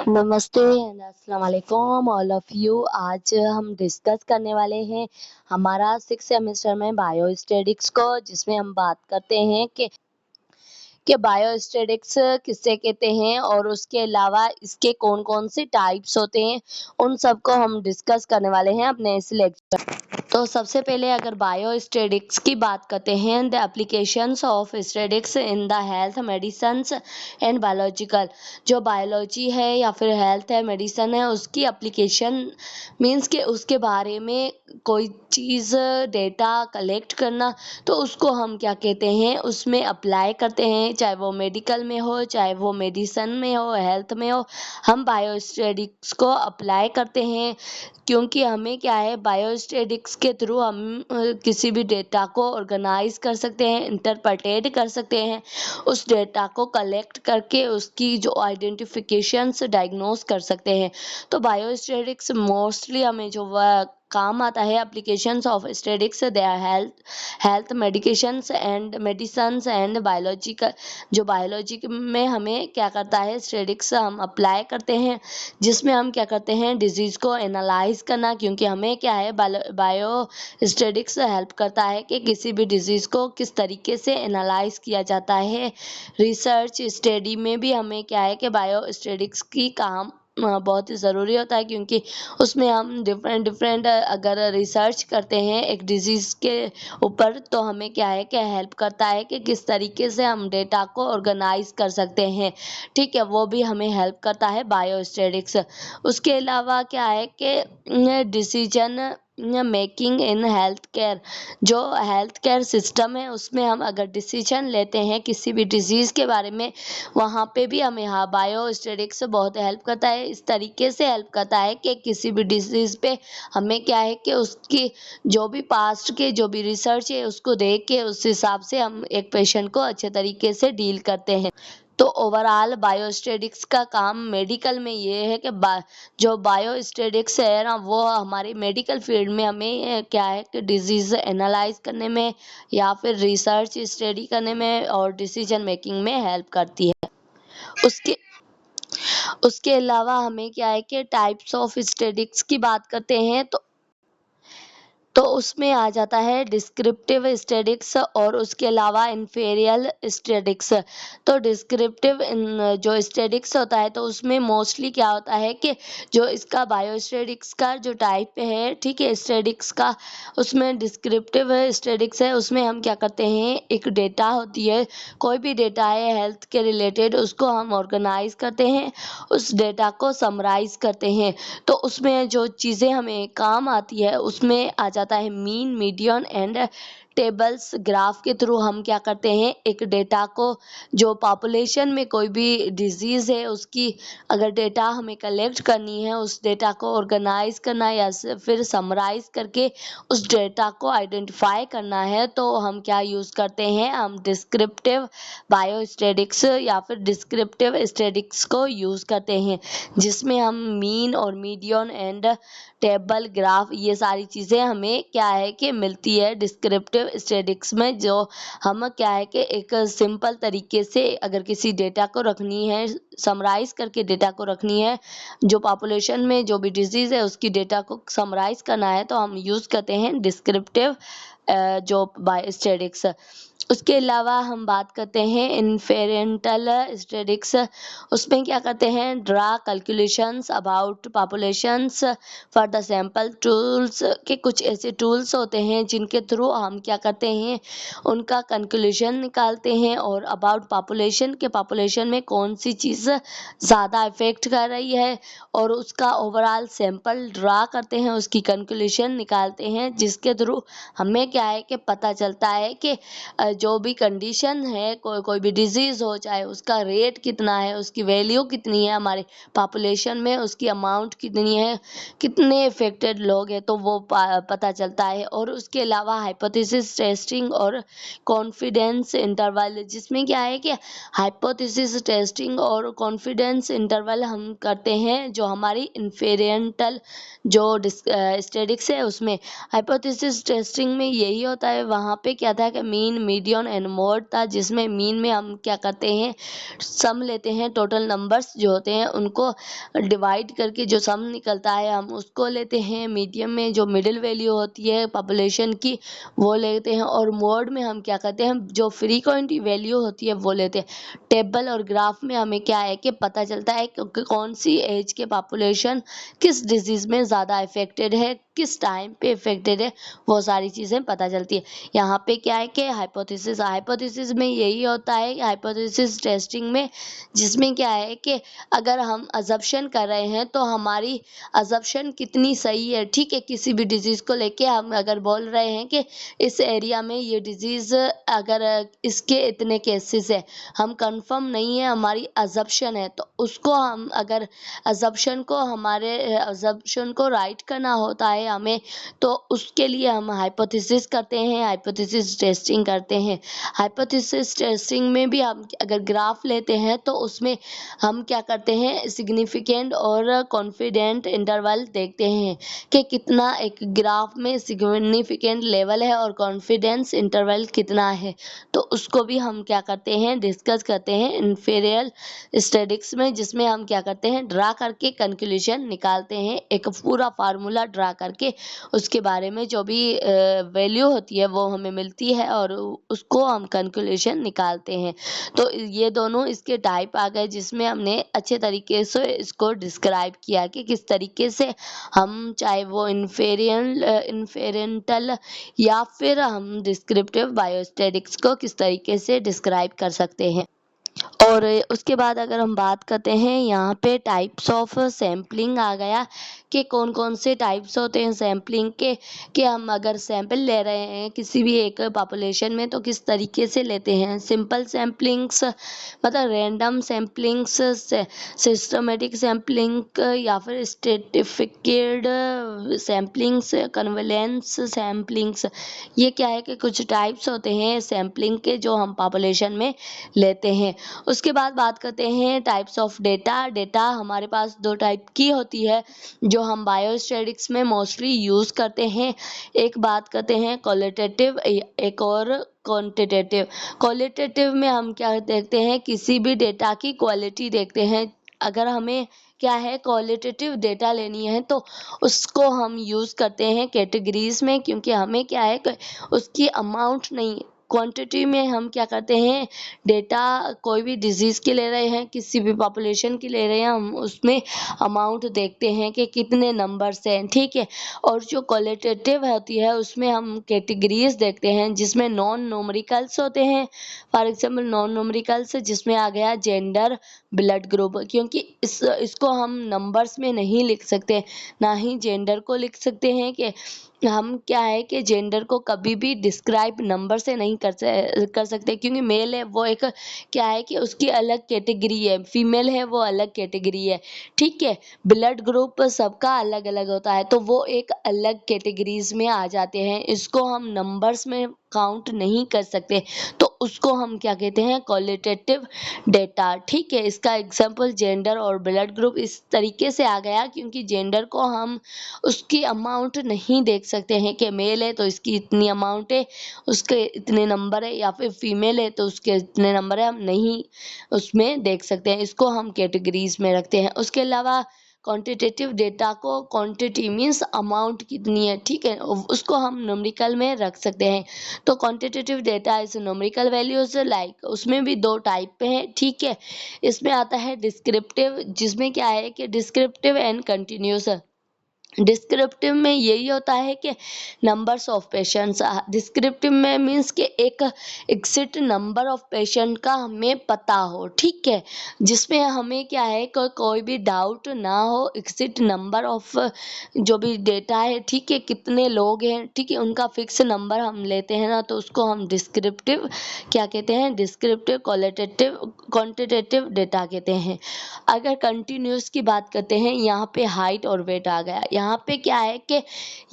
नमस्ते एंड अस्सलाम वालेकुम ऑल ऑफ यू। आज हम डिस्कस करने वाले हैं हमारा 6 सेमेस्टर में बायोस्टैटिक्स को, जिसमें हम बात करते हैं कि बायोस्टैटिक्स किससे कहते हैं और उसके अलावा इसके कौन-कौन से टाइप्स होते हैं, उन सब को हम डिस्कस करने वाले हैं अपने इस लेक्चर। तो सबसे पहले अगर बायोस्टैटिक्स की बात करते हैं, the applications of statics in the health medicines and biological. जो बायोलॉजी है या फिर हेल्थ है, मेडिसिन है, उसकी एप्लीकेशन मीन्स कि उसके बारे में कोई चीज़ डेटा कलेक्ट करना, तो उसको हम क्या कहते हैं, उसमें अप्लाई करते हैं, चाहे वो मेडिकल में हो, चाहे वो मेडिसिन में हो, हेल्थ में हो, हम बायोस्टैटिक्स को अप्लाई करते हैं। क्योंकि हमें क्या है, बायोस्टैटिक्स के थ्रू हम किसी भी डेटा को ऑर्गेनाइज कर सकते हैं, इंटरप्रेटेड कर सकते हैं, उस डेटा को कलेक्ट करके उसकी जो आइडेंटिफिकेशंस डायग्नोस कर सकते हैं। तो बायोस्टैटिक्स मोस्टली हमें जो वह काम आता है, applications of statics they are health medications and medicines and biological. जो बायोलॉजी में हमें क्या करता है, स्टैटिक्स हम अप्लाई करते हैं, जिसमें हम क्या करते हैं, डिजीज़ को एनालाइज करना। क्योंकि हमें क्या है, बायोस्टैटिक्स हेल्प करता है कि किसी भी डिजीज़ को किस तरीके से एनालाइज किया जाता है। रिसर्च स्टडी में भी हमें क्या है कि बायोस्टैटिक्स की काम बहुत ही ज़रूरी होता है, क्योंकि उसमें हम डिफरेंट अगर रिसर्च करते हैं एक डिजीज़ के ऊपर, तो हमें क्या है कि हेल्प करता है कि किस तरीके से हम डेटा को ऑर्गेनाइज कर सकते हैं। ठीक है, वो भी हमें हेल्प करता है बायोस्टैटिक्स। उसके अलावा क्या है कि decision making in health care. जो हेल्थ केयर सिस्टम है, उसमें हम अगर डिसीजन लेते हैं किसी भी डिजीज़ के बारे में, वहाँ पे भी हमें बायोस्टैटिक्स बहुत हेल्प करता है। इस तरीके से हेल्प करता है कि किसी भी डिजीज़ पे हमें क्या है कि उसकी जो भी पास्ट के जो भी रिसर्च है, उसको देख के उस हिसाब से हम एक पेशेंट को अच्छे तरीके से डील करते हैं। तो ओवरऑल बायोस्टैटिक्स का काम मेडिकल में ये है कि जो बायोस्टैटिक्स है ना, वो हमारी मेडिकल फील्ड में हमें क्या है कि डिजीज़ एनालाइज करने में या फिर रिसर्च स्टडी करने में और डिसीजन मेकिंग में हेल्प करती है। उसके उसके अलावा हमें क्या है कि टाइप्स ऑफ स्टैटिक्स की बात करते हैं, तो उसमें आ जाता है डिस्क्रिप्टिव स्टैटिक्स और उसके अलावा इन्फेरियल स्टैटिक्स। तो डिस्क्रिप्टिव जो स्टैटिक्स होता है, तो उसमें मोस्टली क्या होता है कि जो इसका बायोस्टैटिक्स का जो टाइप है, ठीक है, स्टैटिक्स का, उसमें डिस्क्रिप्टिव स्टैटिक्स है। उसमें हम क्या करते हैं, एक डेटा होती है, कोई भी डेटा है हेल्थ के रिलेटेड, उसको हम ऑर्गेनाइज करते हैं, उस डेटा को समराइज करते हैं। तो उसमें जो चीज़ें हमें काम आती है, उसमें आ जाता है mean, median and tables. Graph के थ्रू हम क्या करते हैं, एक डेटा को, जो पॉपुलेशन में कोई भी डिजीज़ है, उसकी अगर डेटा हमें कलेक्ट करनी है, उस डेटा को ऑर्गेनाइज करना या फिर समराइज करके उस डेटा को आइडेंटिफाई करना है, तो हम क्या यूज़ करते हैं, हम डिस्क्रिप्टिव बायोस्टैटिक्स या फिर डिस्क्रिप्टिव स्टैटिक्स को यूज़ करते हैं, जिसमें हम मीन और मीडियन एंड टेबल, ग्राफ, ये सारी चीज़ें हमें क्या है कि मिलती है डिस्क्रिप्टिव स्टैटिक्स में। जो हम क्या है कि एक सिंपल तरीके से अगर किसी डेटा को रखनी है, समराइज करके डेटा को रखनी है, जो पॉपुलेशन में जो भी डिजीज़ है उसकी डेटा को समराइज करना है, तो हम यूज़ करते हैं डिस्क्रिप्टिव जो बायोस्टैटिक्स। उसके अलावा हम बात करते हैं इन्फेरेंटल स्टैटिक्स। उसमें क्या करते हैं, draw calculations about populations for the sample tools, के कुछ ऐसे टूल्स होते हैं जिनके थ्रू हम क्या करते हैं, उनका कंक्लूजन निकालते हैं और अबाउट पॉपुलेशन के, पॉपुलेशन में कौन सी चीज़ ज़्यादा इफेक्ट कर रही है, और उसका ओवरऑल सैंपल ड्रा करते हैं, उसकी कंक्लूजन निकालते हैं, जिसके थ्रू हमें क्या है कि पता चलता है कि जो भी कंडीशन है, कोई भी डिजीज़ हो, चाहे उसका रेट कितना है, उसकी वैल्यू कितनी है हमारे पॉपुलेशन में, उसकी अमाउंट कितनी है, कितने इफेक्टेड लोग हैं, तो वो पता चलता है। और उसके अलावा हाइपोथेसिस टेस्टिंग और कॉन्फिडेंस इंटरवल, जिसमें क्या है कि हाइपोथेसिस टेस्टिंग और कॉन्फिडेंस इंटरवल हम करते हैं, जो हमारी इन्फेरेंटल जो स्टैटिक्स है उसमें। हाइपोथेसिस टेस्टिंग में यही होता है, वहाँ पे क्या था कि मीन, मीडियन एंड मोड था, जिसमें मीन में हम क्या करते हैं, सम लेते हैं, टोटल नंबर्स जो होते हैं उनको डिवाइड करके जो सम निकलता है हम उसको लेते हैं। मीडियम में जो मिडिल वैल्यू होती है पॉपुलेशन की वो लेते हैं, और मोड में हम क्या करते हैं, जो फ्रीक्वेंट वैल्यू होती है वो लेते हैं। टेबल और ग्राफ में हमें क्या है कि पता चलता है कि कौन सी एज के पॉपुलेशन किस डिजीज में ज़्यादा इफेक्टेड है, किस टाइम पे इफेक्टेड है, वो सारी चीज़ें पता चलती है। यहाँ पे क्या है कि हाइपोथेसिस में यही होता है, हाइपोथेसिस टेस्टिंग में, जिसमें क्या है कि अगर हम अजम्पशन कर रहे हैं तो हमारी अजम्पशन कितनी सही है, ठीक है। किसी भी डिजीज़ को लेके हम अगर बोल रहे हैं कि इस एरिया में ये डिजीज़ अगर इसके इतने केसेस है, हम कंफर्म नहीं है, हमारी अजम्पशन है, तो उसको हम अगर अजम्पशन को राइट करना होता है हमें, तो उसके लिए हम हाइपोथेसिस करते हैं, हाइपोथेसिस टेस्टिंग करते हैं। हाइपोथेसिस टेस्टिंग में भी हम अगर ग्राफ लेते हैं तो उसमें हम क्या करते हैं, सिग्निफिकेंट और कॉन्फिडेंट इंटरवल देखते हैं कि कितना एक ग्राफ में सिग्निफिकेंट लेवल है और कॉन्फिडेंस इंटरवल कितना है, तो उसको भी हम क्या करते हैं, डिस्कस करते हैं इन्फेरियल स्टैटिस्टिक्स में, जिसमें हम क्या करते हैं, ड्रा करके कंक्लूजन निकालते हैं, एक पूरा फार्मूला ड्रा करके उसके बारे में जो भी वैल्यू होती है वो हमें मिलती है और उसको हम कंक्लूजन निकालते हैं। तो ये दोनों इसके टाइप आ गए, जिसमें हमने अच्छे तरीके से इसको डिस्क्राइब किया कि किस तरीके से हम, चाहे वो इन्फेरेंटल या फिर हम डिस्क्रिप्टिव बायोस्टैटिक्स को किस तरीके से डिस्क्राइब कर सकते हैं। और उसके बाद अगर हम बात करते हैं, यहाँ पे टाइप्स ऑफ सैम्पलिंग आ गया कि कौन कौन से टाइप्स होते हैं सैम्पलिंग के, कि हम अगर सैंपल ले रहे हैं किसी भी एक पॉपुलेशन में तो किस तरीके से लेते हैं। सिंपल सैम्पलिंग्स मतलब रैंडम सैम्पलिंग्स, सिस्टमेटिक सैम्पलिंग या फिर स्ट्रेटिफिकेड सैम्पलिंग्स, कन्वलेंस सैम्पलिंग्स, ये क्या है कि कुछ टाइप्स होते हैं सैम्पलिंग के जो हम पॉपुलेशन में लेते हैं। उसके बाद बात करते हैं टाइप्स ऑफ डेटा हमारे पास दो टाइप की होती है जो हम बायोस्टैटिक्स में मोस्टली यूज़ करते हैं। एक बात करते हैं क्वालिटेटिव, एक और क्वांटिटेटिव। क्वालिटेटिव में हम क्या देखते हैं, किसी भी डेटा की क्वालिटी देखते हैं। अगर हमें क्या है, क्वालिटेटिव डेटा लेनी है तो उसको हम यूज़ करते हैं कैटेगरीज में, क्योंकि हमें क्या है उसकी अमाउंट नहीं, क्वांटिटी में हम क्या करते हैं, डेटा कोई भी डिजीज़ की ले रहे हैं, किसी भी पॉपुलेशन की ले रहे हैं, हम उसमें अमाउंट देखते हैं कि कितने नंबर्स हैं, ठीक है। और जो क्वालिटेटिव होती है उसमें हम कैटेगरीज देखते हैं, जिसमें नॉन न्यूमेरिकल्स होते हैं। फॉर एग्जांपल नॉन न्यूमेरिकल्स जिसमें आ गया जेंडर, ब्लड ग्रुप, क्योंकि इसको हम नंबर्स में नहीं लिख सकते, ना ही जेंडर को लिख सकते हैं कि हम क्या है कि जेंडर को कभी भी डिस्क्राइब नंबर से नहीं कर सकते, क्योंकि मेल है वो एक क्या है कि उसकी अलग कैटेगरी है, फीमेल है वो अलग कैटेगरी है, ठीक है। ब्लड ग्रुप सबका अलग अलग होता है तो वो एक अलग कैटेगरीज में आ जाते हैं, इसको हम नंबर्स में काउंट नहीं कर सकते, तो उसको हम क्या कहते हैं, क्वालिटेटिव डेटा, ठीक है। इसका एग्जांपल जेंडर और ब्लड ग्रुप इस तरीके से आ गया, क्योंकि जेंडर को हम उसकी अमाउंट नहीं देख सकते हैं कि मेल है तो इसकी इतनी अमाउंट है, उसके इतने नंबर है, या फिर फीमेल है तो उसके इतने नंबर है, हम नहीं उसमें देख सकते हैं, इसको हम कैटेगरीज में रखते हैं। उसके अलावा क्वांटिटेटिव डेटा को, क्वांटिटी मीन्स अमाउंट कितनी है, ठीक है, उसको हम न्यूमेरिकल में रख सकते हैं। तो quantitative data is numerical values, like उसमें भी दो टाइप पे हैं, ठीक है। इसमें आता है डिस्क्रिप्टिव, जिसमें क्या है कि डिस्क्रिप्टिव एंड कंटिन्यूस। डिस्क्रिप्टिव में यही होता है कि नंबर्स ऑफ पेशेंट्स, डिस्क्रिप्टिव में मीन्स कि एक एग्जैक्ट नंबर ऑफ पेशेंट का हमें पता हो, ठीक है, जिसमें हमें क्या है कोई भी डाउट ना हो, एग्जैक्ट नंबर ऑफ जो भी डेटा है, ठीक है, कितने लोग हैं, ठीक है, उनका फिक्स नंबर हम लेते हैं ना, तो उसको हम डिस्क्रिप्टिव क्या कहते हैं, डिस्क्रिप्टिव क्वांटिटेटिव डेटा कहते हैं। अगर कंटिन्यूस की बात करते हैं, यहाँ पे हाइट और वेट आ गया। यहाँ पे क्या है कि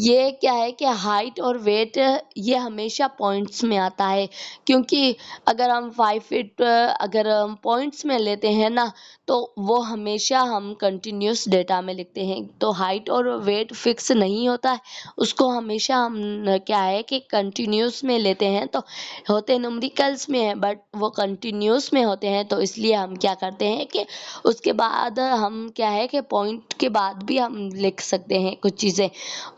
ये क्या है कि हाइट और वेट ये हमेशा पॉइंट्स में आता है, क्योंकि अगर हम 5 फीट अगर हम पॉइंट्स में लेते हैं ना, तो वो हमेशा हम कंटिन्यूस डेटा में लिखते हैं। तो हाइट और वेट फिक्स नहीं होता है, उसको हमेशा हम क्या है कि कंटिन्यूस में लेते हैं। तो होते न्यूमेरिकल्स में है बट वो कंटिन्यूस में होते हैं, तो इसलिए हम क्या करते हैं कि उसके बाद हम क्या है कि पॉइंट के बाद भी हम लिख सकते हैं कुछ चीज़ें।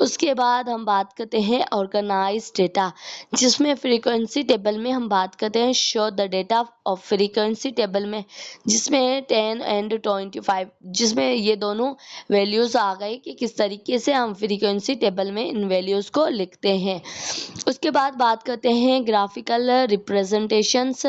उसके बाद हम बात करते हैं ऑर्गेनाइज डेटा, जिसमें फ्रीक्वेंसी टेबल में हम बात करते हैं show the data of frequency table में, जिसमें 10 एंड 25, जिसमें ये दोनों वैल्यूज़ आ गई कि किस तरीके से हम फ्रीक्वेंसी टेबल में इन वैल्यूज़ को लिखते हैं। उसके बाद बात करते हैं ग्राफिकल रिप्रेजेंटेशंस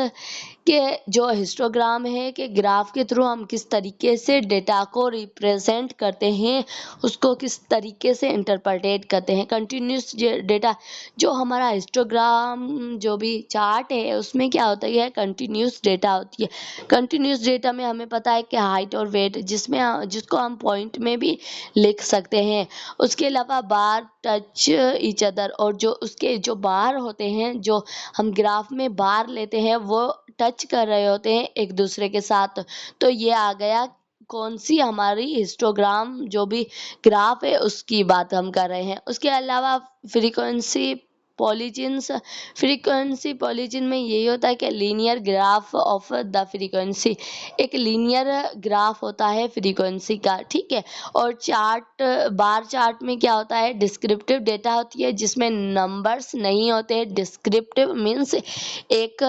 के, जो हिस्टोग्राम है कि ग्राफ के थ्रू हम किस तरीके से डेटा को रिप्रेजेंट करते हैं, उसको किस तरीके से इंटरप्रेट करते हैं। कंटिन्यूस डेटा, जो हमारा हिस्टोग्राम जो भी चार्ट है उसमें क्या होता है, कंटिन्यूस डेटा होती है। कंटिन्यूस डेटा में हमें पता है कि हाइट और वेट, जिसको हम पॉइंट में भी लिख सकते हैं। उसके अलावा बार टच ईच अदर, और जो उसके जो बार होते हैं, जो हम ग्राफ में बार लेते हैं, वो टच कर रहे होते हैं एक दूसरे के साथ। तो ये आ गया कौन सी हमारी हिस्टोग्राम जो भी ग्राफ है उसकी बात हम कर रहे हैं। उसके अलावा फ्रीक्वेंसी पॉलीजिन्स, फ्रीक्वेंसी पॉलीजिन में यही होता है कि linear graph of the frequency, एक लीनियर ग्राफ होता है फ्रीक्वेंसी का, ठीक है। और चार्ट, बार चार्ट में क्या होता है, डिस्क्रिप्टिव डेटा होती है जिसमें नंबर्स नहीं होते। डिस्क्रिप्टिव मीन्स एक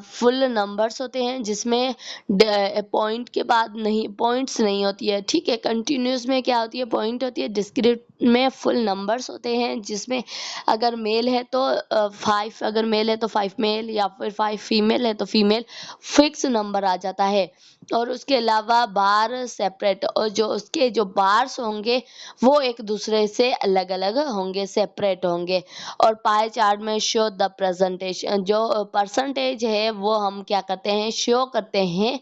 फुल नंबर्स होते हैं जिसमें पॉइंट के बाद नहीं, पॉइंट्स नहीं होती है, ठीक है। कंटिन्यूस में क्या होती है, पॉइंट होती है। डिस्क्रिप्ट में फुल नंबर्स होते हैं जिसमें अगर मेल है तो 5, अगर मेल है तो 5 मेल, या फिर 5 फीमेल है तो फीमेल, फिक्स नंबर आ जाता है। और उसके अलावा बार सेपरेट, और जो उसके जो बार्स होंगे वो एक दूसरे से अलग अलग होंगे, सेपरेट होंगे। और पाई चार्ट में शो द प्रेजेंटेशन, जो परसेंटेज है वो हम क्या करते हैं, शो करते हैं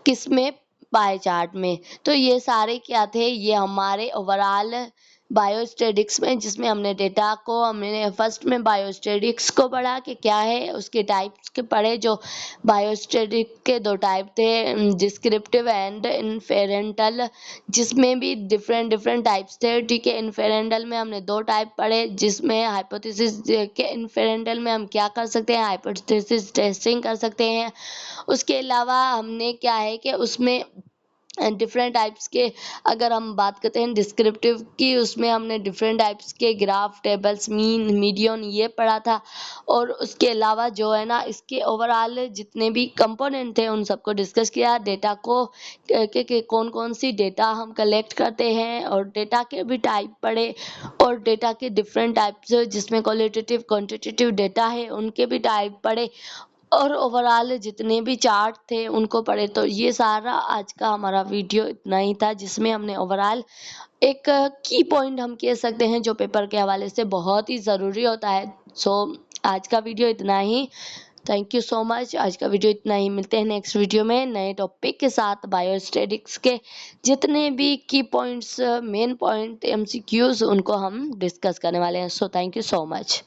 किसमें, पाई चार्ट में। तो ये सारे क्या थे, ये हमारे ओवरऑल बायोस्टेटिक्स में, जिसमें हमने डेटा को, हमने फर्स्ट में बायोस्टेटिक्स को पढ़ा कि क्या है, उसके टाइप्स के पढ़े। जो बायोस्टेटिक के 2 टाइप थे, डिस्क्रिप्टिव एंड इन्फेरेंटल, जिसमें भी डिफरेंट डिफरेंट टाइप्स थे, ठीक है। इन्फेरेंटल में हमने 2 टाइप पढ़े, जिसमें हाइपोथेसिस के इन्फेरेंटल में हम क्या कर सकते हैं, हाइपोथेसिस टेस्टिंग कर सकते हैं। उसके अलावा हमने क्या है कि उसमें डिफरेंट टाइप्स के, अगर हम बात करते हैं डिस्क्रिप्टिव की, उसमें हमने डिफरेंट टाइप्स के ग्राफ, टेबल्स, मीन, मीडियन ये पढ़ा था। और उसके अलावा जो है ना, इसके ओवरऑल जितने भी कंपोनेंट थे उन सबको डिस्कस किया। डेटा को के कौन कौन सी डेटा हम कलेक्ट करते हैं, और डेटा के भी टाइप पढ़े, और डेटा के डिफरेंट टाइप्स जिसमें क्वालिटेटिव क्वांटिटेटिव डेटा है उनके भी टाइप पढ़े, और ओवरऑल जितने भी चार्ट थे उनको पढ़े। तो ये सारा आज का हमारा वीडियो इतना ही था, जिसमें हमने ओवरऑल एक की पॉइंट हम कह सकते हैं जो पेपर के हवाले से बहुत ही ज़रूरी होता है। सो आज का वीडियो इतना ही। Thank you so much. आज का वीडियो इतना ही, मिलते हैं नेक्स्ट वीडियो में नए टॉपिक के साथ। बायोस्टेटिक्स के जितने भी की पॉइंट्स, मेन पॉइंट, MCQs, उनको हम डिस्कस करने वाले हैं। So thank you so much.